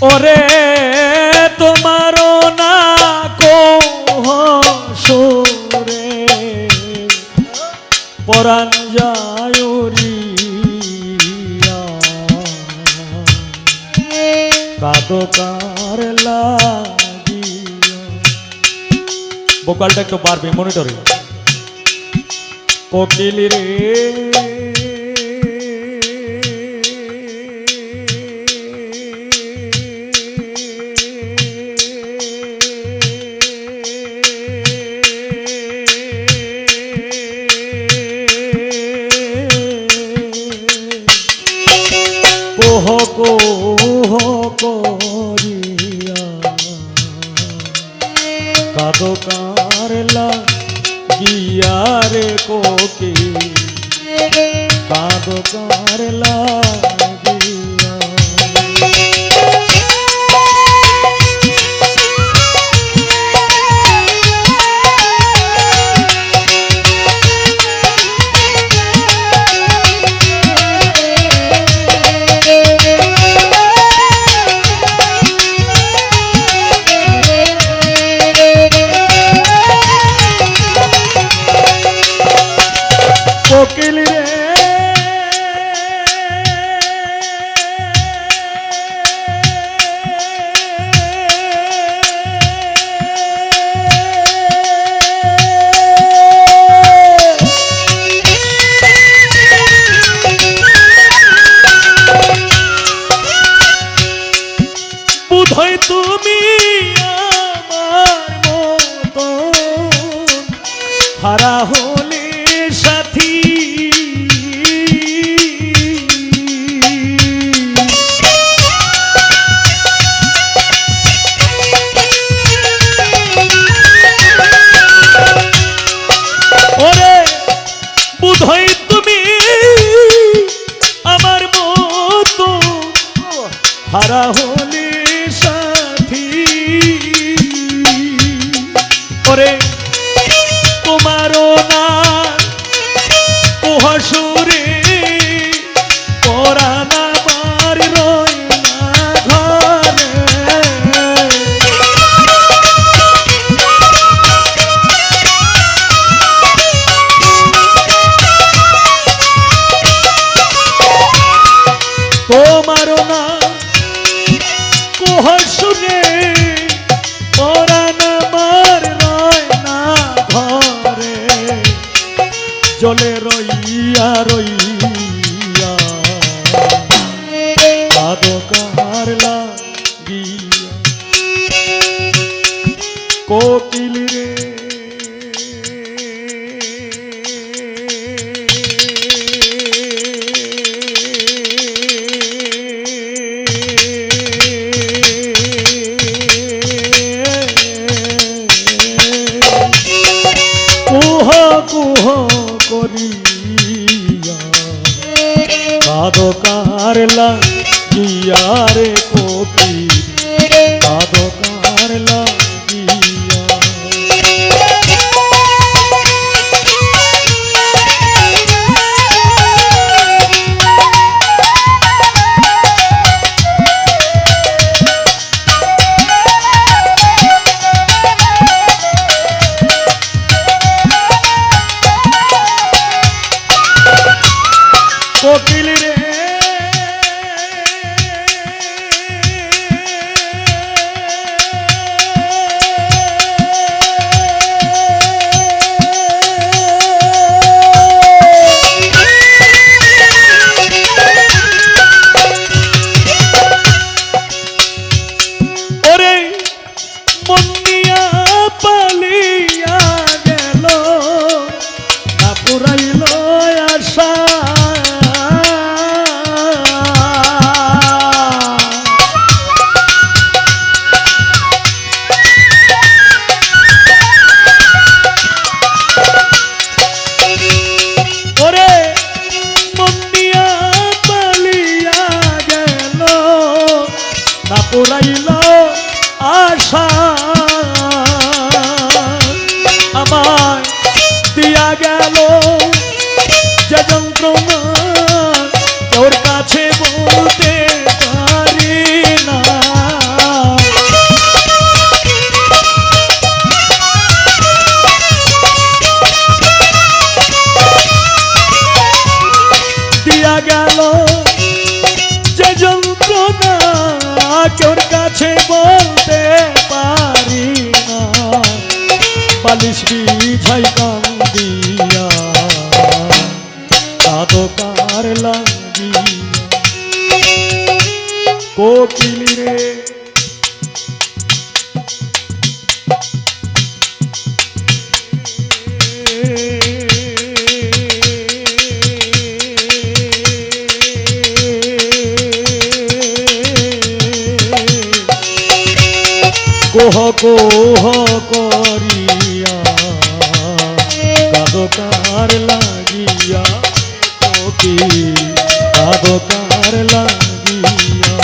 ওরে তোমারও না কোহ সুরে পরাণ যায় উড়িয়া, কাঁদো কার লাগিয়া। ভোকালটা একটু বাড়বে মনিটরে। কোকিল রে কোহ কোহ করিয়া, কাঁদো কার লাগিয়া রে কোকিল, কাঁদো কার লাগিয়া। কোকিল রে বোধহয় তুমি আমার মতো হারা হলে সাথী, ওরে বোধহয় তুমি আমার মতো হারা হলে সাথী। ওরে তোমারও না কোহ সুরে পরাণ আমার রয় না ঘরে, তোমারও না কোহ সুরে পরাণ আমার রয় না ঘরে, জলে রইয়া রইয়া কাঁদো কার লাগিয়া। কোকিল রে কুহ কুহ করিয়া, কাঁদো কার লাগিয়া রে কোকিল, কাঁদো কার লাগিয়া। কোকিল রে বালিশ বিছাই কান্দিয়া কাঁদো কার লাগিয়া কোকিল রে কোহ কোহ করিয়া কাঁদো কার লাগিয়া কোকিল কাঁদো কার লাগিয়া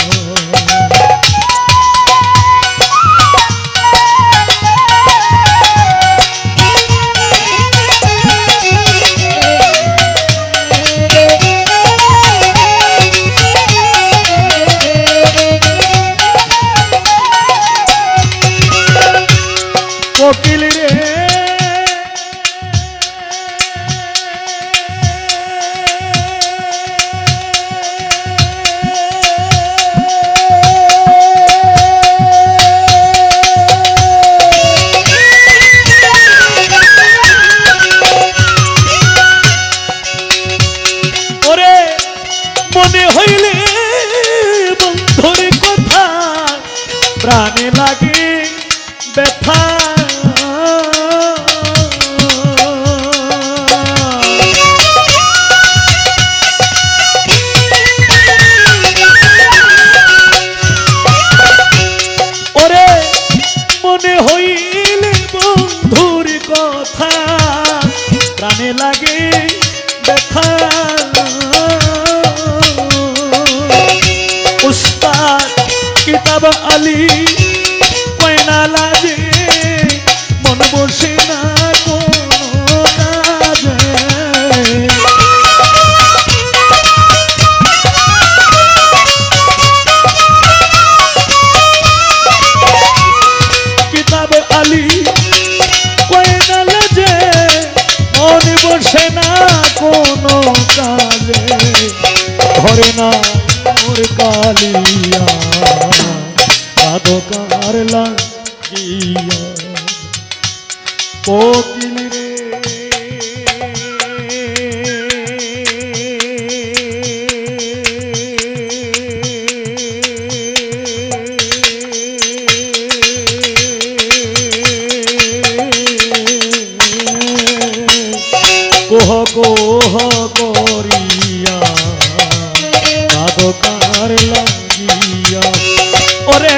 কোকিল রে ওরে মনে হইলে বন্ধুর কথা প্রাণে লাগে ব্যথা ওরে মনে হইলে বন্ধুর কথা প্রাণে লাগে ব্যথা উস্তাদ কিতাব আলী কয়না লাজে মন বসে না কোনো কাজে কিতাব আলী কয়না লাজে মন বসে না কোনো কাজে ধরে না মোর কালিয়া কাঁদো কার লাগিয়া কোকিল রে কোহ কোহ করিয়া কাঁদো কার লাগিয়া ওরে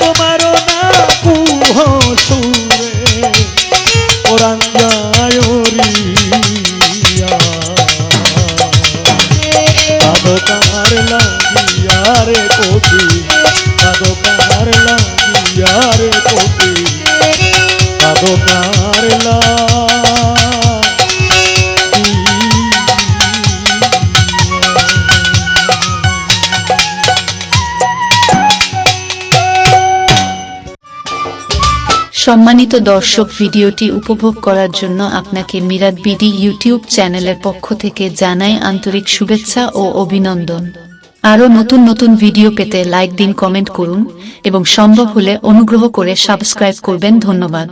তোমারও না কুহ সুরে ওরাঞ্জায়রিয়া কাঁদো কার লাগিয়া রে কোকিল কাঁদো কার লাগিয়া রে কোকিল কাঁদো কার সম্মানিত দর্শক, ভিডিওটি উপভোগ করার জন্য আপনাকে মিরাত বিডি ইউটিউব চ্যানেলের পক্ষ থেকে জানাই আন্তরিক শুভেচ্ছা ও অভিনন্দন। আরও নতুন নতুন ভিডিও পেতে লাইক দিন, কমেন্ট করুন এবং সম্ভব হলে অনুগ্রহ করে সাবস্ক্রাইব করবেন। ধন্যবাদ।